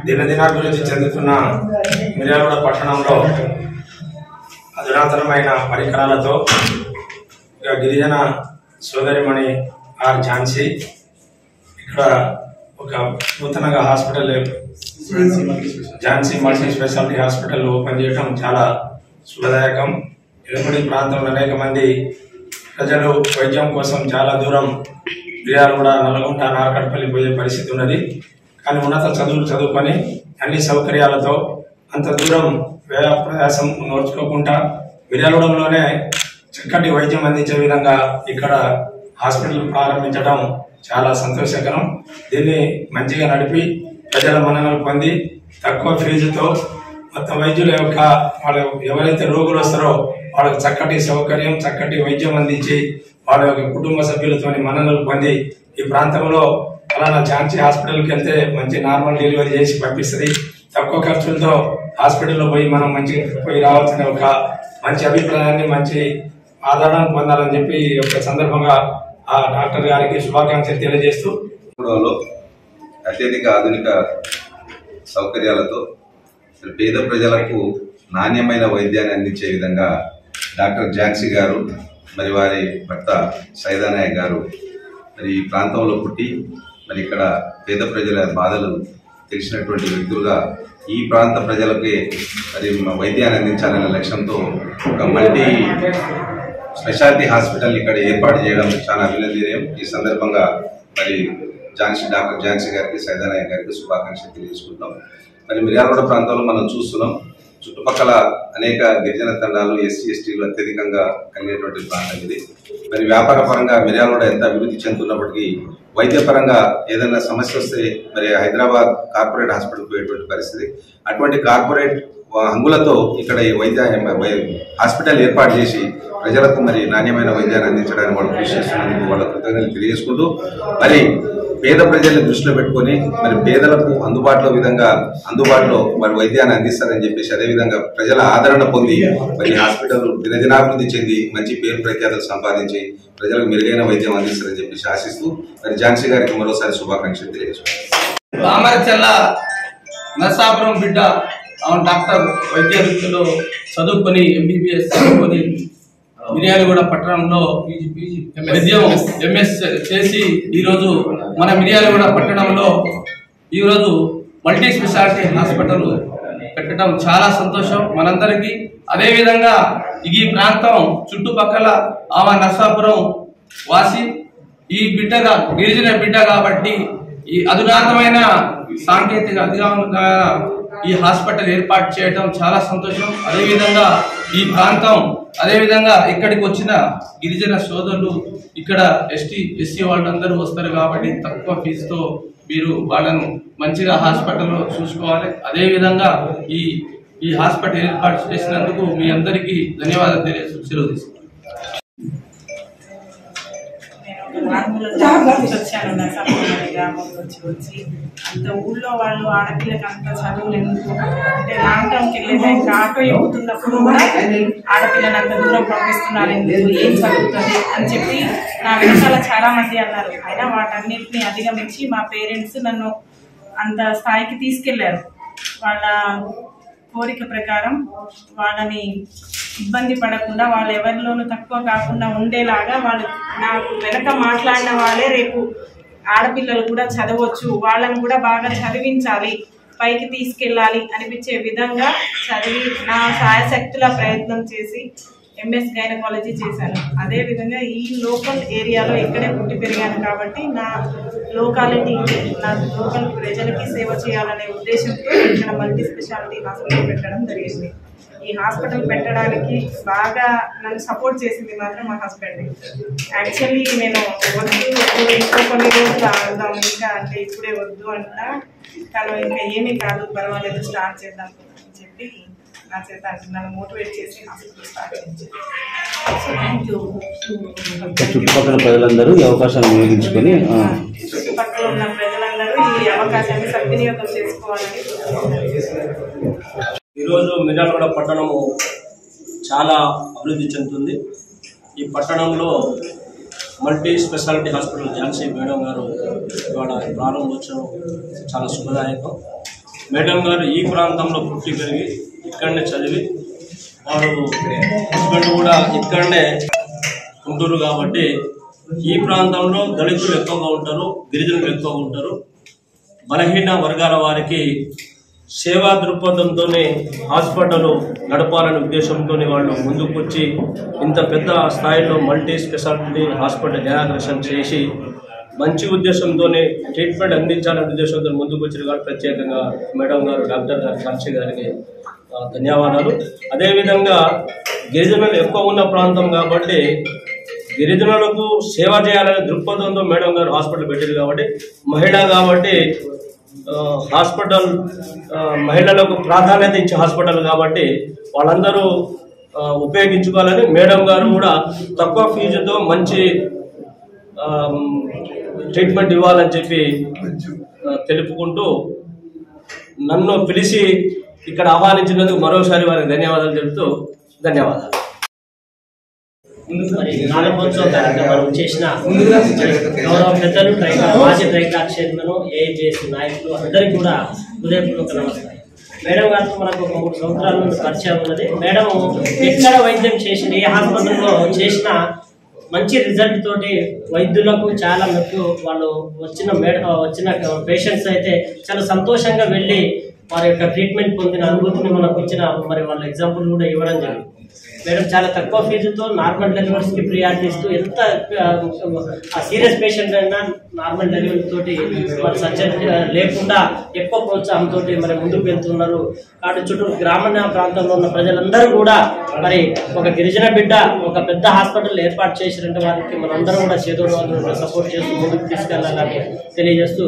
దినదినాభివృద్ధి చెందుతున్న మిర్యాలగూడ పట్టణంలో అధునాతనమైన పరికరాలతో గిరిజన సోదరిమణి ఆర్ ఝాన్సీ ఇక్కడ ఒక నూతనంగా hospital Jhansi multi speciality hospital open చేయడం చాలా శుభదాయకం. ఎలుపడి ప్రాంతంలో అనేక మంది ప్రజలు వైద్యం కోసం చాలా దూరం మిర్యాలగూడ, నల్గొండ, నార్కట్పల్లి పోయే పరిస్థితి ఉన్నది. కానీ ఉన్నత చదువులు చదువుకొని అన్ని సౌకర్యాలతో అంత దూరం వ్యయ ప్రయాసం నోర్చుకోకుండా మిర్యాలగూడలోనే చక్కటి వైద్యం అందించే విధంగా ఇక్కడ హాస్పిటల్ ప్రారంభించడం చాలా సంతోషకరం. దీన్ని మంచిగా నడిపి ప్రజల మన్ననలు పొంది తక్కువ ఫీజుతో మొత్తం వైద్యుల యొక్క వాళ్ళు ఎవరైతే రోగులు వస్తారో వాళ్ళకి చక్కటి సౌకర్యం, చక్కటి వైద్యం అందించి వాళ్ళ యొక్క కుటుంబ సభ్యులతో మన్ననలు పొంది ఈ ప్రాంతంలో అలానా ఝాన్సీ హాస్పిటల్కి వెళ్తే మంచి నార్మల్ డెలివరీ చేసి పంపిస్తుంది. తక్కువ ఖర్చులతో హాస్పిటల్లో పోయి మనం మంచిగా పోయి రావాల్సిన ఒక మంచి అభిప్రాయాన్ని, మంచి ఆదరణ పొందాలని చెప్పి ఒక సందర్భంగా ఆ డాక్టర్ గారికి శుభాకాంక్షలు తెలియజేస్తూ అత్యధిక ఆధునిక సౌకర్యాలతో పేద ప్రజలకు నాణ్యమైన వైద్యాన్ని అందించే విధంగా డాక్టర్ ఝాన్సీ గారు మరి వారి భర్త సైదానాయక్ గారు మరి ఈ ప్రాంతంలో పుట్టి మరి ఇక్కడ పేద ప్రజల బాధలు తెలిసినటువంటి వ్యక్తులుగా ఈ ప్రాంత ప్రజలకి మరి వైద్యాన్ని అందించాలనే లక్ష్యంతో ఒక మల్టీ స్పెషాలిటీ హాస్పిటల్ ఇక్కడ ఏర్పాటు చేయడం చాలా అభినందనీయం. ఈ సందర్భంగా మరి డాక్టర్ ఝాన్సీ గారికి, సైదానాయక్ గారికి శుభాకాంక్షలు తెలియజేసుకుంటాం. మరి మిర్యాలగూడ ప్రాంతంలో మనం చూస్తున్నాం, చుట్టుపక్కల అనేక గిరిజన తండాలు, ఎస్సీ ఎస్టీలు అత్యధికంగా కలిగినటువంటి ప్రాంతం ఇది. మరి వ్యాపార పరంగా మిర్యాలగూడ ఎంత అభివృద్ధి చెందుతున్నప్పటికీ వైద్యపరంగా ఏదైనా సమస్య వస్తే మరి హైదరాబాద్ కార్పొరేట్ హాస్పిటల్ పోయేటువంటి పరిస్థితి. అటువంటి కార్పొరేట్ హంగులతో ఇక్కడ ఈ హాస్పిటల్ ఏర్పాటు చేసి ప్రజలకు మరి నాణ్యమైన వైద్యాన్ని అందించడానికి వాళ్ళు కృషి చేస్తున్నందుకు వాళ్ళ కృతజ్ఞతలు తెలియజేసుకుంటూ మరి పేద ప్రజల్ని దృష్టిలో పెట్టుకుని మరి పేదలకు అందుబాటులో మరి వైద్యాన్ని అందిస్తారని చెప్పేసి అదేవిధంగా ప్రజల ఆదరణ పొంది మరి హాస్పిటల్ దినదినాభివృద్ధి చెంది మంచి పేరు ప్రఖ్యాతలు సంపాదించి ప్రజలకు మెరుగైన వైద్యం అందిస్తారని చెప్పేసి ఆశిస్తూ మరి ఝాన్సీ గారికి మరోసారి శుభాకాంక్షలు తెలియజేసుకుంటారు. రామరచల్ల నర్సాపురం బిడ్డ డాక్టర్ వైద్య వృత్తిలో చదువుకొని MBBS చదువుకొని మిర్యాలగూడ పట్టణంలో వైద్యం MS చేసి ఈరోజు మన మిర్యాలగూడ పట్టణంలో ఈరోజు మల్టీ స్పెషాలిటీ హాస్పిటల్ పెట్టడం చాలా సంతోషం మనందరికీ. అదేవిధంగా ఈ ప్రాంతం చుట్టుపక్కల ఆమె నర్సాపురం వాసి ఈ బిడ్డగా గిరిజన బిడ్డ కాబట్టి ఈ అధునాతమైన సాంకేతిక అధికారంగా ఈ హాస్పిటల్ ఏర్పాటు చేయడం చాలా సంతోషం. అదేవిధంగా ఈ ప్రాంతం అదేవిధంగా ఇక్కడికి వచ్చిన గిరిజన సోదరులు ఇక్కడ SC వాళ్ళందరూ వస్తారు కాబట్టి తక్కువ ఫీజుతో మీరు వాళ్ళను మంచిగా హాస్పిటల్లో చూసుకోవాలి. అదేవిధంగా ఈ హాస్పిటల్ ఏర్పాటు చేసినందుకు మీ అందరికీ ధన్యవాదాలు తెలియజేస్తున్నాను. వచ్చాను నర్సాపురం గ్రామం వచ్చి అంత ఊళ్ళో వాళ్ళు ఆడపిల్లకి అంత చదువులు ఎందుకు అంటే లాంగ్ టర్మ్కి వెళ్ళేదానికి ఆటో ఎక్కుతున్నప్పుడు కూడా ఆడపిల్లని అంత దూరం పంపిస్తున్నారు ఎందుకు, ఏం చదువుతుంది అని చెప్పి నా వెనకాల చాలా మంది అన్నారు. అయినా వాటన్నిటిని అధిగమించి మా పేరెంట్స్ నన్ను అంత స్థాయికి తీసుకెళ్లారు. వాళ్ళ కోరిక ప్రకారం వాళ్ళని ఇబ్బంది పడకుండా వాళ్ళు ఎవరిలోనూ తక్కువ కాకుండా ఉండేలాగా వాళ్ళు నాకు వెనక మాట్లాడిన వాళ్ళే రేపు ఆడపిల్లలు కూడా చదవచ్చు, వాళ్ళని కూడా బాగా చదివించాలి, పైకి తీసుకెళ్ళాలి అనిపించే విధంగా చదివి నా సాయశక్తుల ప్రయత్నం చేసి MS గైనకాలజీ చేశాను. అదేవిధంగా ఈ లోకల్ ఏరియాలో ఇక్కడే పుట్టి పెరిగాను కాబట్టి నా లోకాలిటీకి, నా లోకల్ ప్రజలకి సేవ చేయాలనే ఉద్దేశంతో ఇక్కడ మల్టీ స్పెషాలిటీ హాస్పిటల్ పెట్టడం జరిగింది. ఈ హాస్పిటల్ పెట్టడానికి బాగా నన్ను సపోర్ట్ చేసింది మాత్రం మా హస్బెండ్. యాక్చువల్లీ నేను వద్దు ఇంకో కొన్ని రోజులు ఆడదాం ఇంకా అంటే ఇప్పుడే వద్దు అంటా తను ఇంకా ఏమీ కాదు పర్వాలేదు స్టార్ట్ చేద్దాం అని చెప్పి నా చేత నన్ను మోటివేట్ చేసి హాస్పిటల్ స్టార్ట్ చేయించాను. చుట్టుపక్కల ప్రజలందరూ ఈ అవకాశాన్ని వినియోగించుకొని చుట్టుపక్కల ఉన్న ప్రజలందరూ ఈ అవకాశాన్ని సద్వినియోగం చేసుకోవాలని. ఈరోజు మిర్యాలగూడ పట్టణము చాలా అభివృద్ధి చెందుతుంది. ఈ పట్టణంలో multi speciality hospital Jhansi madam గారు ఇవాళ ప్రారంభోత్సవం చాలా శుభదాయకం. మేడం గారు ఈ ప్రాంతంలో పుట్టి పెరిగి ఇక్కడనే చదివి వారు హస్బెండ్ కూడా ఇక్కడనే ఉంటున్నారు కాబట్టి ఈ ప్రాంతంలో దళితులు ఎక్కువగా ఉంటారు, గిరిజనులు ఎక్కువగా ఉంటారు. బలహీన వర్గాల వారికి సేవా దృక్పథంతోనే హాస్పిటల్ నడపాలనే ఉద్దేశంతో వాళ్ళు ముందుకొచ్చి ఇంత పెద్ద స్థాయిలో మల్టీ స్పెషాలిటీ హాస్పిటల్ ఇనాగ్రేషన్ చేసి మంచి ఉద్దేశంతోనే ట్రీట్మెంట్ అందించాలనే ఉద్దేశంతో ముందుకు వచ్చిన గారు ప్రత్యేకంగా మేడం గారు డాక్టర్ ఝాన్సీ గారికి ధన్యవాదాలు. అదేవిధంగా గిరిజనులు ఎక్కువ ఉన్న ప్రాంతం కాబట్టి గిరిజనులకు సేవ చేయాలనే దృక్పథంతో మేడం గారు హాస్పిటల్ పెట్టారు కాబట్టి మహిళ కాబట్టి హాస్పిటల్ మహిళలకు ప్రాధాన్యత ఇచ్చే హాస్పిటల్ కాబట్టి వాళ్ళందరూ ఉపయోగించుకోవాలని మేడం గారు కూడా తక్కువ ఫీజుతో మంచి ట్రీట్మెంట్ ఇవ్వాలని చెప్పి తెలుపుకుంటూ నన్ను పిలిచి ఇక్కడ ఆహ్వానించినందుకు మరోసారి వారికి ధన్యవాదాలు చెబుతూ ధన్యవాదాలు. మరి ప్రారంభోత్సవ కార్యక్రమాలు చేసిన గౌరవ పెద్దలు మాజీ ట్రైకార్ చైర్మన్ ఏఐజేఎస్ నాయకులు అందరికీ కూడా హృదయపూర్వక నమస్కారం. మేడం గారితో మనకు ఒక 3 సంవత్సరాల నుండి పరిచయం ఉన్నది. మేడం ఎక్కడ వైద్యం చేసిన ఏ హాస్పిటల్లో చేసినా మంచి రిజల్ట్ తోటి వైద్యులకు చాలా మెప్పు వాళ్ళు వచ్చిన పేషెంట్స్ అయితే చాలా సంతోషంగా వెళ్ళి వారి యొక్క ట్రీట్మెంట్ పొందిన అనుభూతిని మనకు ఇచ్చిన మరి వాళ్ళ ఎగ్జాంపుల్ కూడా ఇవ్వడం జరిగింది. మేడం చాలా తక్కువ ఫీజుతో నార్మల్ డెలివరీస్కి ప్రియారిటీ ఇస్తూ ఎంత సీరియస్ పేషెంట్ అయినా నార్మల్ డెలివరీ తోటి మరి సర్జరీ లేకుండా ఎక్కువ ప్రోత్సాహంతో మరి ముందుకు వెళ్తున్నారు. కాబట్టి చుట్టూ గ్రామీణ ప్రాంతంలో ఉన్న ప్రజలందరూ కూడా మరి ఒక గిరిజన బిడ్డ ఒక పెద్ద హాస్పిటల్ ఏర్పాటు చేసినట్టు వారికి మనందరం కూడా చేదోడు సపోర్ట్ చేస్తూ ముందుకు తీసుకెళ్లాలని తెలియజేస్తూ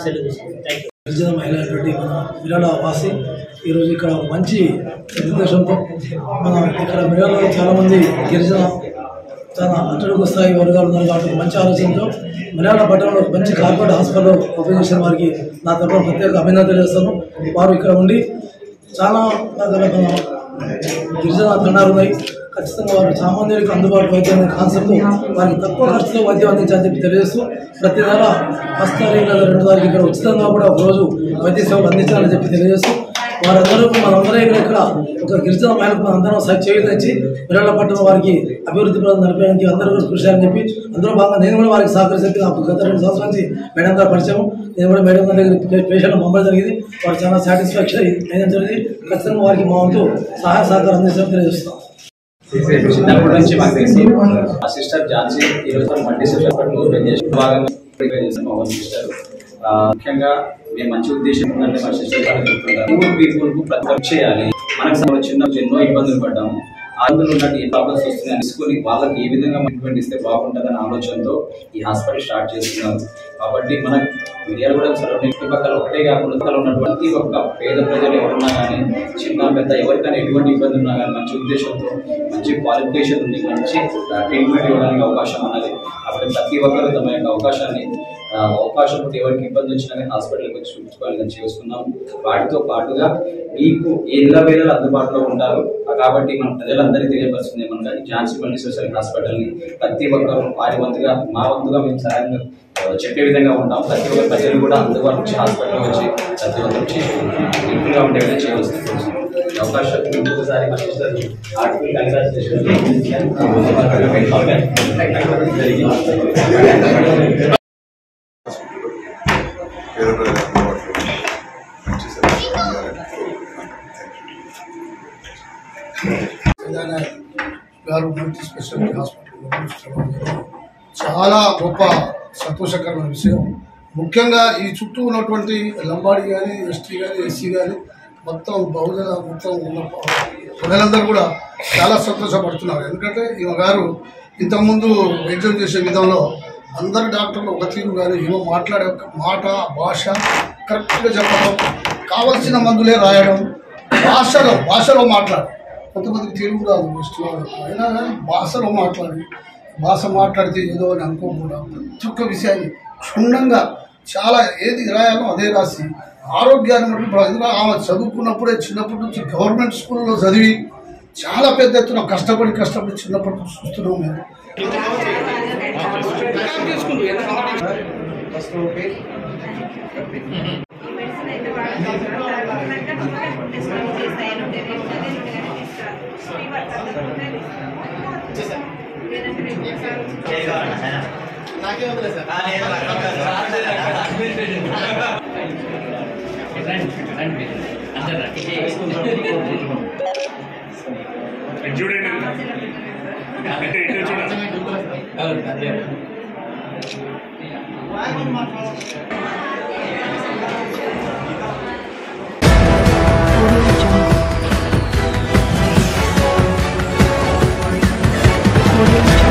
సెలవు తీసుకుంటాం. Thank you. గిరిజన మహిళ అయినటువంటి మన మిరాల వాసి ఈరోజు ఇక్కడ మంచి ఉద్దేశంతో మన ఇక్కడ మిరాలలో చాలామంది గిరిజన చాలా అట్టడుగు స్థాయి వర్గాలు ఉన్నారు కాబట్టి మంచి ఆలోచనతో మిరాల పట్టణంలో మంచి కార్పొరేట్ హాస్పిటల్ ఓపెన్ చేసిన వారికి నా తరఫున ప్రత్యేక అభినందనలు చేస్తాను. వారు ఇక్కడ ఉండి చాలా గిరిజన తండాలు ఉన్నాయి, ఖచ్చితంగా వారు సామాన్యులకు అందుబాటు వైద్యం అనే కాన్సెప్ట్ వారికి తక్కువ ఖర్చులో వైద్యం అందించాలని చెప్పి తెలియజేస్తూ ప్రతి నెల ఫస్ట్ తారీఖు లేదా 2వ తారీఖు ఇక్కడ ఉచితంగా కూడా ఒకరోజు వైద్య సేవలు అందించాలని చెప్పి తెలియజేస్తూ వారందరూ మనందరం ఇక్కడ ఒక గిరిజన మహిళకు మనందరం చేయించి మిరాల పట్టణం వారికి అభివృద్ధి ప్రజలు నడపడానికి అందరూ కూడా కృషి చేయాలని చెప్పి అందులో భాగంగా నేను కూడా వారికి సహకరిస్తే నాకు గత 2 సంవత్సరాల నుంచి మేడం గారు పరిచయం. నేను కూడా మేడం గారి దగ్గర పేషెంట్ పంపడం జరిగింది. వారు చాలా సాటిస్ఫాక్షన్ అయిన జరిగింది. ఖచ్చితంగా వారికి మా వంతు సహాయ సహకారం అందిస్తామని తెలియజేస్తాం. చిన్నప్పటి నుంచి మాకు తెలిసి మా సిస్టర్ ఝాన్సీ ఈరోజు మల్టీ స్పెషాలిటీ భాగంగా సిస్టర్ ముఖ్యంగా మేము మంచి ఉద్దేశం ఉందంటే మా సిస్టర్ పూర్ పీపుల్కు ప్రతి చేయాలి. మనకు చిన్న ఎన్నో ఇబ్బందులు పడ్డాము. అందులో ఉన్నట్టు ఏ ప్రాబ్లమ్స్ వస్తున్నాయని తీసుకొని వాళ్ళకి ఏ విధంగా ట్రీట్మెంట్ ఇస్తే బాగుంటుందనే ఆలోచనతో ఈ హాస్పిటల్ స్టార్ట్ చేస్తున్నారు. కాబట్టి మన మిర్యాల కూడా చుట్టుపక్కల ఒకటే కాకుండా ఉన్నటువంటి ఒక పేద ప్రజలు ఎవరున్నా కానీ చిన్న పెద్ద ఎవరికైనా ఎటువంటి ఇబ్బంది ఉన్నా కానీ మంచి ఉద్దేశంతో మంచి క్వాలిఫికేషన్ ఉంది, మంచి ట్రీట్మెంట్ ఇవ్వడానికి అవకాశం ఉన్నది. కాబట్టి ప్రతి ఒక్కరు తమ యొక్క అవకాశం ఉంటే ఎవరికి ఇబ్బంది వచ్చినా కానీ హాస్పిటల్కి వచ్చి చూపించుకోవాలని చేసుకున్నాం. వాటితో పాటుగా మీకు ఎల్ల వేళలు అందుబాటులో ఉంటారు కాబట్టి మన ప్రజలందరికీ తెలియపరుస్తుంది ఏమన్నా ఝాన్సీ మల్టీ స్పెషాలిటీ హాస్పిటల్ని ప్రతి ఒక్కరు వారి వంతుగా మా వంతుగా మేము సహాయంగా చెప్పే విధంగా ఉంటాం. ప్రతి ఒక్క ప్రజలు కూడా అందుబాటు వచ్చి హాస్పిటల్ వచ్చి ప్రతి ఒక్కరు చేసి ఉండే విధంగా చేయవలసింది అవకాశం ఇంకొకసారి మా సిస్టర్ ఆర్టికల్ కంగ్రాచులేషన్ గారు మల్టీ స్పెషాలిటీ హాస్పిటల్ చాలా గొప్ప సంతోషకరమైన విషయం. ముఖ్యంగా ఈ చుట్టూ ఉన్నటువంటి లంబాడి కానీ ఎస్టీ కానీ ఎస్సీ కానీ మొత్తం బహుజన మొత్తం ఉన్న ప్రజలందరూ కూడా చాలా సంతోషపడుతున్నారు. ఎందుకంటే ఈమె గారు ఇంతకుముందు వైద్యం చేసే విధంలో అందరు డాక్టర్లు ఒక తీరు కానీ ఏమో మాట్లాడే మాట భాష కరెక్ట్గా చెప్పడం, కావలసిన మందులే రాయడం, భాషలో మాట్లాడి కొంతమందికి తెలుగు రాదు ఇష్టం అయినా కానీ భాష మాట్లాడితే ఏదో అని అనుకోకుండా ప్రతి ఒక్క విషయాన్ని క్షుణ్ణంగా చాలా ఏది రాయాలో అదే రాసి ఆరోగ్యాన్ని బట్టి ఆమె చదువుకున్నప్పుడే చిన్నప్పటి నుంచి గవర్నమెంట్ స్కూల్లో చదివి చాలా పెద్ద ఎత్తున కష్టపడి చిన్నప్పటి నుంచి చూస్తున్నాం మేము. ఫస్ట్ ఓకే చూడండి అంటే ఇటు చూడండి Audio